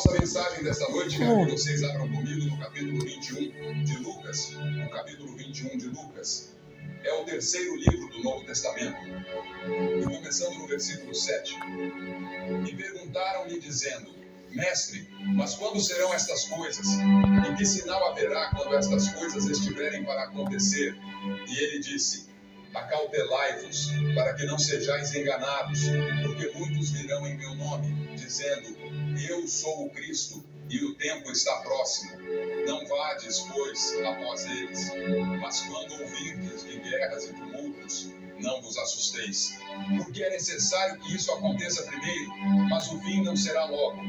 nossa mensagem desta noite, quero que vocês abram comigo no capítulo 21 de Lucas. O capítulo 21 de Lucas é o terceiro livro do Novo Testamento. E começando no versículo 7. E perguntaram-lhe dizendo: Mestre, mas quando serão estas coisas? E que sinal haverá quando estas coisas estiverem para acontecer? E ele disse: Acautelai-vos, para que não sejais enganados, porque muitos virão em meu nome, dizendo: Eu sou o Cristo, e o tempo está próximo. Não vades, pois, após eles. Mas quando ouvirdes de guerras e tumultos, não vos assusteis, porque é necessário que isso aconteça primeiro, mas o fim não será logo.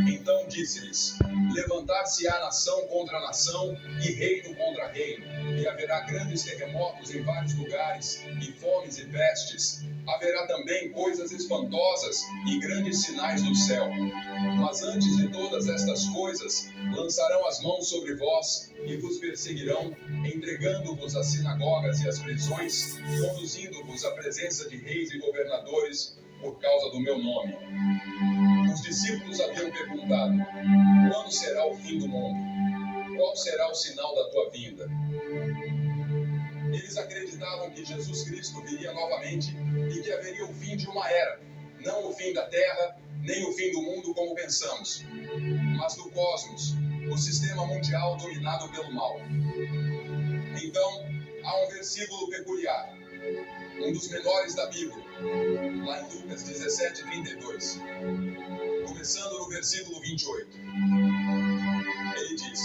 Então disse-lhes: Levantar-se-á nação contra nação e reino contra reino, e haverá grandes terremotos em vários lugares, e fomes e pestes. Haverá também coisas espantosas e grandes sinais do céu. Mas antes de todas estas coisas, lançarão as mãos sobre vós e vos perseguirão, entregando-vos às sinagogas e às prisões, conduzindo-vos à presença de reis e governadores por causa do meu nome. Os discípulos haviam perguntado: Quando será o fim do mundo? Qual será o sinal da tua vinda? Eles acreditavam que Jesus Cristo viria novamente e que haveria o fim de uma era, não o fim da terra, nem o fim do mundo como pensamos, mas do cosmos, o sistema mundial dominado pelo mal. Então, há um versículo peculiar, um dos menores da Bíblia, lá em Lucas 17:32, começando no versículo 28. Ele diz: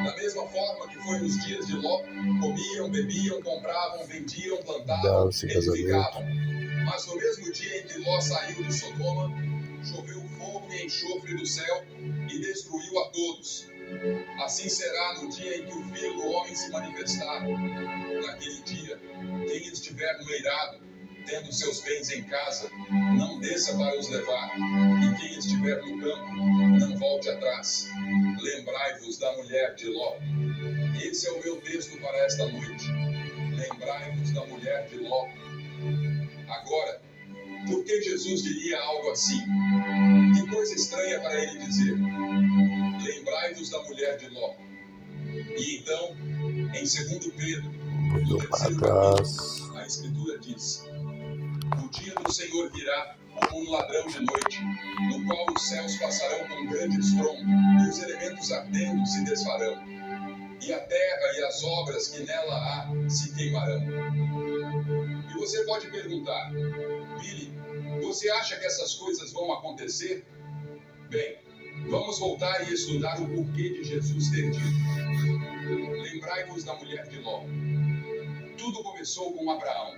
Da mesma forma que foi nos dias de Ló, comiam, bebiam, compravam, vendiam, plantavam, edificavam. Mas no mesmo dia em que Ló saiu de Sodoma, choveu fogo e enxofre do céu e destruiu a todos. Assim será no dia em que o Filho do Homem se manifestar. Naquele dia, quem estiver no eirado, tendo seus bens em casa, não desça para os levar, e quem estiver no campo, não volte atrás. Lembrai-vos da mulher de Ló. Esse é o meu texto para esta noite. Lembrai-vos da mulher de Ló. Agora, por que Jesus diria algo assim? Que coisa estranha para ele dizer. Lembrai-vos da mulher de Ló. E então, em 2 Pedro, no terceiro capítulo, a Escritura diz: O dia do Senhor virá como um ladrão de noite, no qual os céus passarão com grande estrondo, e os elementos ardendo se desfarão, e a terra e as obras que nela há se queimarão. E você pode perguntar: Billy, você acha que essas coisas vão acontecer? Bem, vamos voltar e estudar o porquê de Jesus ter dito. Lembrai-vos da mulher de Ló. Tudo começou com Abraão.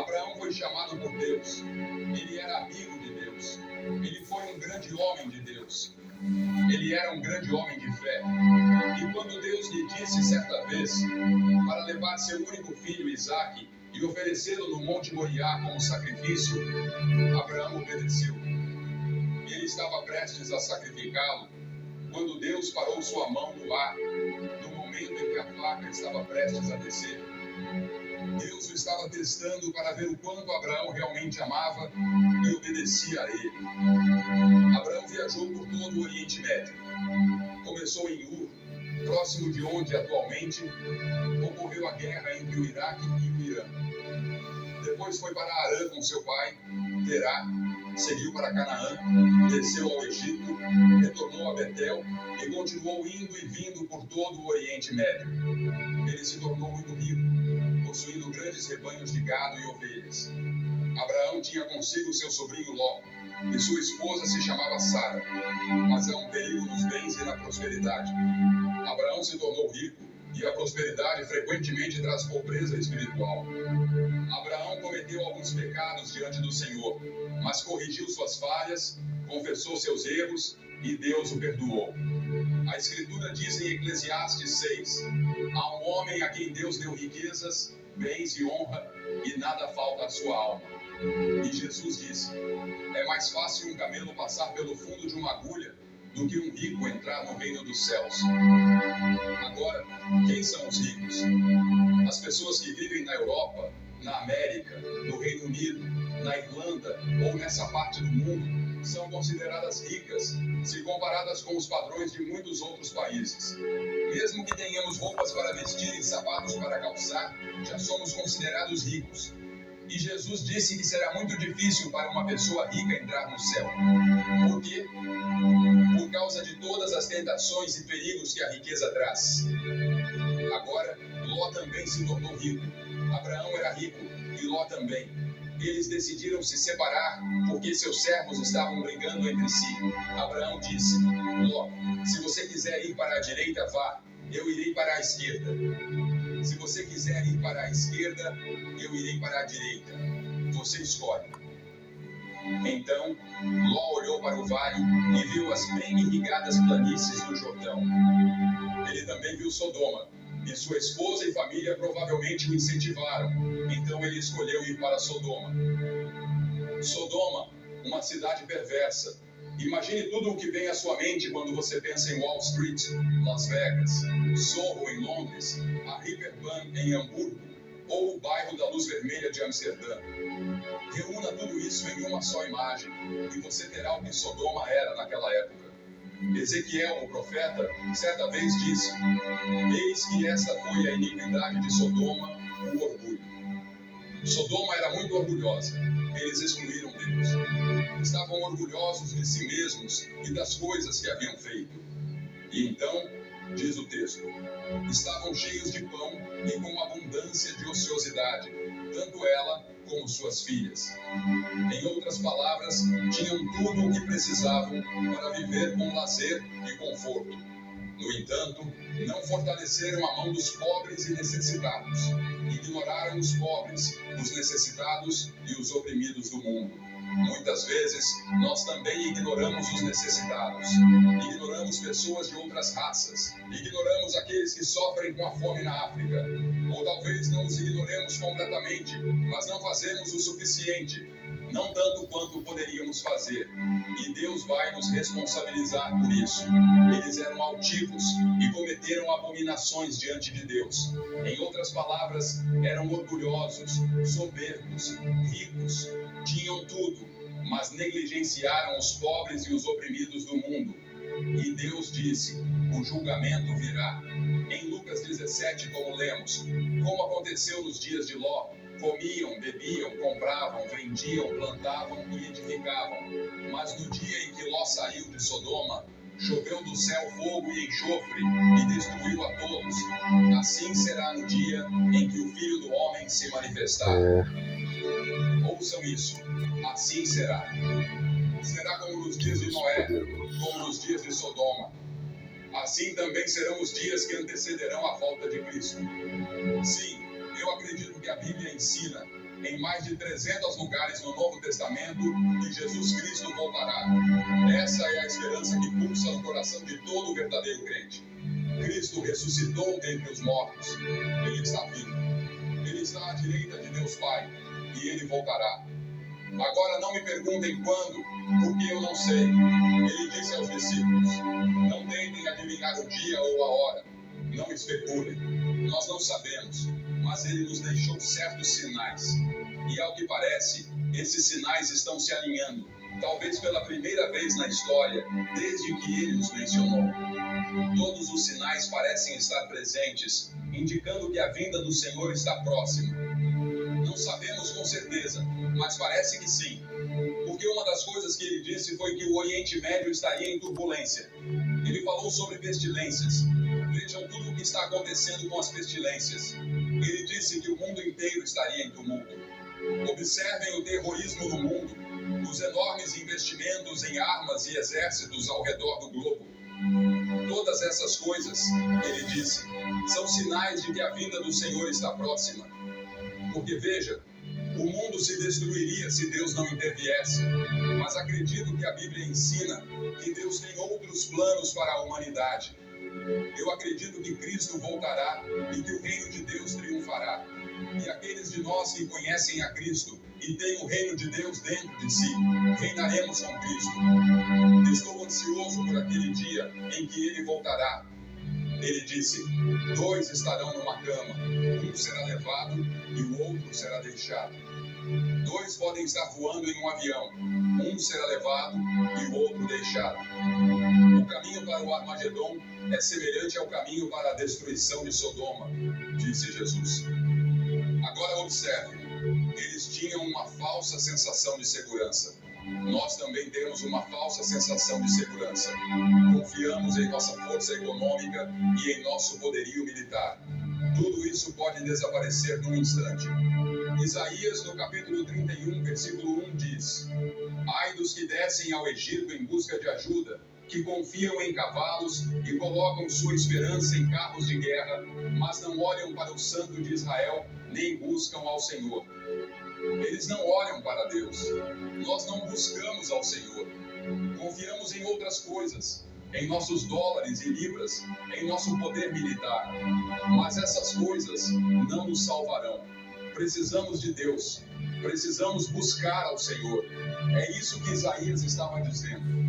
Abraão foi chamado por Deus. Ele era amigo de Deus. Ele foi um grande homem de Deus. Ele era um grande homem de fé. E quando Deus lhe disse certa vez para levar seu único filho, Isaque, e oferecê-lo no Monte Moriá como sacrifício, Abraão obedeceu. Ele estava prestes a sacrificá-lo quando Deus parou sua mão no ar, no momento em que a faca estava prestes a descer. Deus o estava testando para ver o quanto Abraão realmente amava e obedecia a ele. Abraão viajou por todo o Oriente Médio. Começou em Ur, próximo de onde atualmente ocorreu a guerra entre o Iraque e o Irã. Depois foi para Arã com seu pai, Terá, seguiu para Canaã, desceu ao Egito, retornou a Betel e continuou indo e vindo por todo o Oriente Médio. Ele se tornou muito rico, possuindo grandes rebanhos de gado e ovelhas. Abraão tinha consigo seu sobrinho Ló, e sua esposa se chamava Sara, mas é um perigo nos bens e na prosperidade. Abraão se tornou rico, e a prosperidade frequentemente traz pobreza espiritual. Abraão cometeu alguns pecados diante do Senhor, mas corrigiu suas falhas, confessou seus erros e Deus o perdoou. A Escritura diz em Eclesiastes 6: Há um homem a quem Deus deu riquezas, bens e honra, e nada falta à sua alma. E Jesus disse: É mais fácil um camelo passar pelo fundo de uma agulha do que um rico entrar no reino dos céus. Agora, quem são os ricos? As pessoas que vivem na Europa, na América, no Reino Unido, na Irlanda ou nessa parte do mundo, são consideradas ricas se comparadas com os padrões de muitos outros países. Mesmo que tenhamos roupas para vestir e sapatos para calçar, já somos considerados ricos. E Jesus disse que será muito difícil para uma pessoa rica entrar no céu. Por quê? Por causa de todas as tentações e perigos que a riqueza traz. Agora, Ló também se tornou rico. Abraão era rico e Ló também. Eles decidiram se separar porque seus servos estavam brigando entre si. Abraão disse: Ló, se você quiser ir para a direita, vá. Eu irei para a esquerda. Se você quiser ir para a esquerda, eu irei para a direita. Você escolhe. Então, Ló olhou para o vale e viu as bem irrigadas planícies do Jordão. Ele também viu Sodoma, e sua esposa e família provavelmente o incentivaram. Então ele escolheu ir para Sodoma. Sodoma, uma cidade perversa. Imagine tudo o que vem à sua mente quando você pensa em Wall Street, Las Vegas, Soho em Londres, a Reeperbahn em Hamburgo ou o bairro da Luz Vermelha de Amsterdã. Reúna tudo isso em uma só imagem e você terá o que Sodoma era naquela época. Ezequiel, o profeta, certa vez disse: eis que esta foi a iniquidade de Sodoma, o orgulho. Sodoma era muito orgulhosa. Eles excluíram Deus. Estavam orgulhosos de si mesmos e das coisas que haviam feito. E então, diz o texto, estavam cheios de pão e com abundância de ociosidade, tanto ela como suas filhas. Em outras palavras, tinham tudo o que precisavam para viver com lazer e conforto. No entanto, não fortaleceram a mão dos pobres e necessitados. Ignoraram os pobres, os necessitados e os oprimidos do mundo. Muitas vezes, nós também ignoramos os necessitados. Ignoramos pessoas de outras raças. Ignoramos aqueles que sofrem com a fome na África. Ou talvez não os ignoremos completamente, mas não fazemos o suficiente. Não tanto quanto poderíamos fazer. E Deus vai nos responsabilizar por isso. Eles eram altivos e cometeram abominações diante de Deus. Em outras palavras, eram orgulhosos, soberbos, ricos, tinham tudo, mas negligenciaram os pobres e os oprimidos do mundo. E Deus disse: o julgamento virá. Em Lucas 17, como lemos, como aconteceu nos dias de Ló, comiam, bebiam, compravam, vendiam, plantavam e edificavam. Mas no dia em que Ló saiu de Sodoma, choveu do céu fogo e enxofre e destruiu a todos. Assim será no dia em que o Filho do Homem se manifestar. Ouçam isso. Assim será. Será como nos dias de Noé, como nos dias de Sodoma. Assim também serão os dias que antecederão a volta de Cristo. Sim, eu acredito que a Bíblia ensina, em mais de 300 lugares no Novo Testamento, que Jesus Cristo voltará. Essa é a esperança que pulsa no coração de todo verdadeiro crente. Cristo ressuscitou dentre os mortos. Ele está vivo. Ele está à direita de Deus Pai. E ele voltará. Agora não me perguntem quando, porque eu não sei. Ele disse aos discípulos: não tentem adivinhar o dia ou a hora. Não especulem. Nós não sabemos, mas ele nos deixou certos sinais. E ao que parece, esses sinais estão se alinhando, talvez pela primeira vez na história, desde que ele os mencionou. Todos os sinais parecem estar presentes, indicando que a vinda do Senhor está próxima. Não sabemos com certeza, mas parece que sim. Porque uma das coisas que ele disse foi que o Oriente Médio estaria em turbulência. Ele falou sobre pestilências. Vejam tudo o que está acontecendo com as pestilências. Ele disse que o mundo inteiro estaria em tumulto. Observem o terrorismo do mundo, os enormes investimentos em armas e exércitos ao redor do globo. Todas essas coisas, ele disse, são sinais de que a vinda do Senhor está próxima. Porque veja, o mundo se destruiria se Deus não interviesse. Mas acredito que a Bíblia ensina que Deus tem outros planos para a humanidade. Eu acredito que Cristo voltará e que o reino de Deus triunfará. E aqueles de nós que conhecem a Cristo e têm o reino de Deus dentro de si, reinaremos com Cristo. Estou ansioso por aquele dia em que Ele voltará. Ele disse: 2 estarão numa cama, um será levado e o outro será deixado. 2 podem estar voando em um avião, um será levado e o outro deixado. O caminho para o Armagedon é semelhante ao caminho para a destruição de Sodoma, disse Jesus. Agora observe, eles tinham uma falsa sensação de segurança. Nós também temos uma falsa sensação de segurança. Confiamos em nossa força econômica e em nosso poderio militar. Tudo isso pode desaparecer num instante. Isaías, no capítulo 31, versículo 1, diz: Ai dos que descem ao Egito em busca de ajuda, que confiam em cavalos e colocam sua esperança em carros de guerra, mas não olham para o Santo de Israel, nem buscam ao Senhor. Eles não olham para Deus. Nós não buscamos ao Senhor. Confiamos em outras coisas, em nossos dólares e libras, em nosso poder militar. Mas essas coisas não nos salvarão. Precisamos de Deus. Precisamos buscar ao Senhor. É isso que Isaías estava dizendo.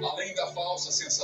Além da falsa sensação